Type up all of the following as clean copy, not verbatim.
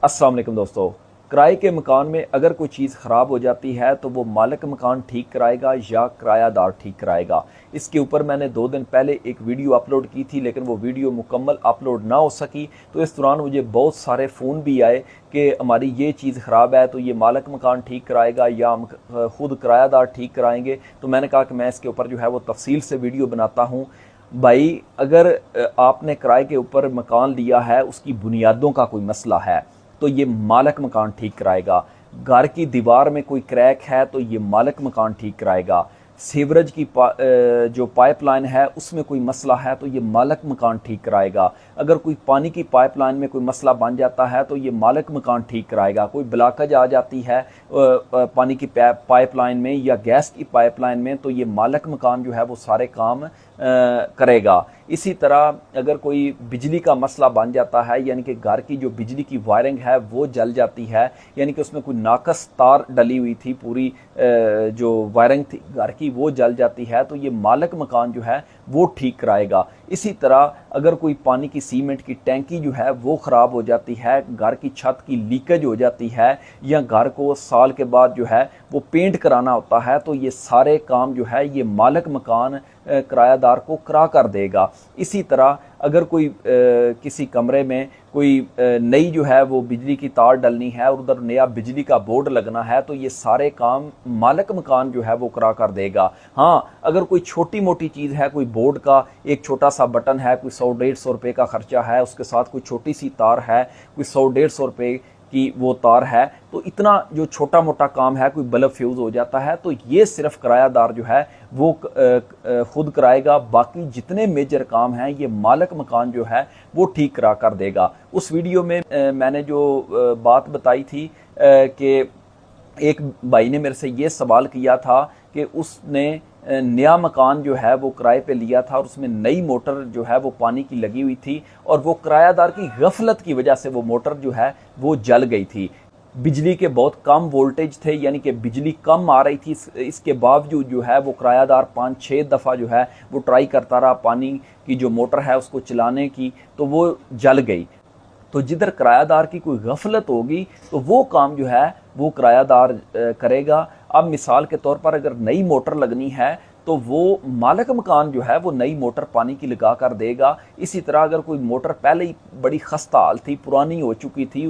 अस्सलाम वालेकुम दोस्तों। किराए के मकान में अगर कोई चीज़ ख़राब हो जाती है तो वो मालिक मकान ठीक कराएगा या किरायादार ठीक कराएगा। इसके ऊपर मैंने 2 दिन पहले एक वीडियो अपलोड की थी, लेकिन वो वीडियो मुकम्मल अपलोड ना हो सकी। तो इस दौरान मुझे बहुत सारे फ़ोन भी आए कि हमारी ये चीज़ ख़राब है तो ये मालिक मकान ठीक कराएगा या हम खुद किरायादार ठीक कराएंगे। तो मैंने कहा कि मैं इसके ऊपर जो है वो तफसील से वीडियो बनाता हूँ। भाई, अगर आपने किराए के ऊपर मकान लिया है, उसकी बुनियादों का कोई मसला है तो ये मालिक मकान ठीक कराएगा। घर की दीवार में कोई क्रैक है तो ये मालिक मकान ठीक कराएगा। सीवरेज की जो पाइपलाइन है उसमें कोई मसला है तो ये मालिक मकान ठीक कराएगा। अगर कोई पानी की पाइपलाइन में कोई मसला बन जाता है तो ये मालिक मकान ठीक कराएगा। कोई ब्लॉकेज आ जाती है पानी की पाइपलाइन में या गैस की पाइपलाइन में तो ये मालिक मकान जो है वो सारे काम करेगा। इसी तरह अगर कोई बिजली का मसला बन जाता है, यानी कि घर की जो बिजली की वायरिंग है वो जल जाती है, यानी कि उसमें कोई नाकस तार डली हुई थी, पूरी जो वायरिंग थी घर की वो जल जाती है तो ये मालिक मकान जो है वो ठीक कराएगा। इसी तरह अगर कोई पानी की सीमेंट की टैंकी जो है वो ख़राब हो जाती है, घर की छत की लीकेज हो जाती है या घर को साल के बाद जो है वो पेंट कराना होता है तो ये सारे काम जो है ये मालिक मकान किरायादार को करा कर देगा। इसी तरह अगर कोई किसी कमरे में कोई नई जो है वो बिजली की तार डलनी है और उधर नया बिजली का बोर्ड लगना है तो ये सारे काम मालिक मकान जो है वो करा कर देगा। हाँ, अगर कोई छोटी मोटी चीज़ है, कोई बोर्ड का एक छोटा सा बटन है, कोई 100-150 रुपये का खर्चा है, उसके साथ कोई छोटी सी तार है, कोई 100-150 रुपये की वो तार है, तो इतना जो छोटा मोटा काम है, कोई बल्ब फ्यूज़ हो जाता है तो ये सिर्फ किरायादार जो है वो खुद कराएगा। बाकी जितने मेजर काम हैं ये मालिक मकान जो है वो ठीक करा कर देगा। उस वीडियो में मैंने जो बात बताई थी कि एक भाई ने मेरे से ये सवाल किया था कि उसने नया मकान जो है वो किराए पे लिया था और उसमें नई मोटर जो है वो पानी की लगी हुई थी और वो किरायादार की गफलत की वजह से वो मोटर जो है वो जल गई थी। बिजली के बहुत कम वोल्टेज थे, यानी कि बिजली कम आ रही थी। इसके बावजूद जो है वो किरायादार 5-6 दफ़ा जो है वो ट्राई करता रहा पानी की जो मोटर है उसको चलाने की, तो वो जल गई। तो जिधर किरायादार की कोई गफलत होगी तो वो काम जो है वो किरायादार करेगा। अब मिसाल के तौर पर अगर नई मोटर लगनी है तो वो मालिक मकान जो है वो नई मोटर पानी की लगा कर देगा। इसी तरह अगर कोई मोटर पहले ही बड़ी खस्ता हाल थी, पुरानी हो चुकी थी,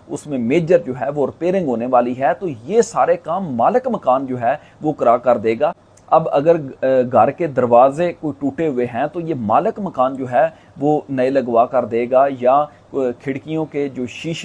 उसमें मेजर जो है वो रिपेयरिंग होने वाली है, तो ये सारे काम मालिक मकान जो है वो करा कर देगा। अब अगर घर के दरवाजे कोई टूटे हुए हैं तो ये मालिक मकान जो है वो नए लगवा कर देगा, या खिड़कियों के जो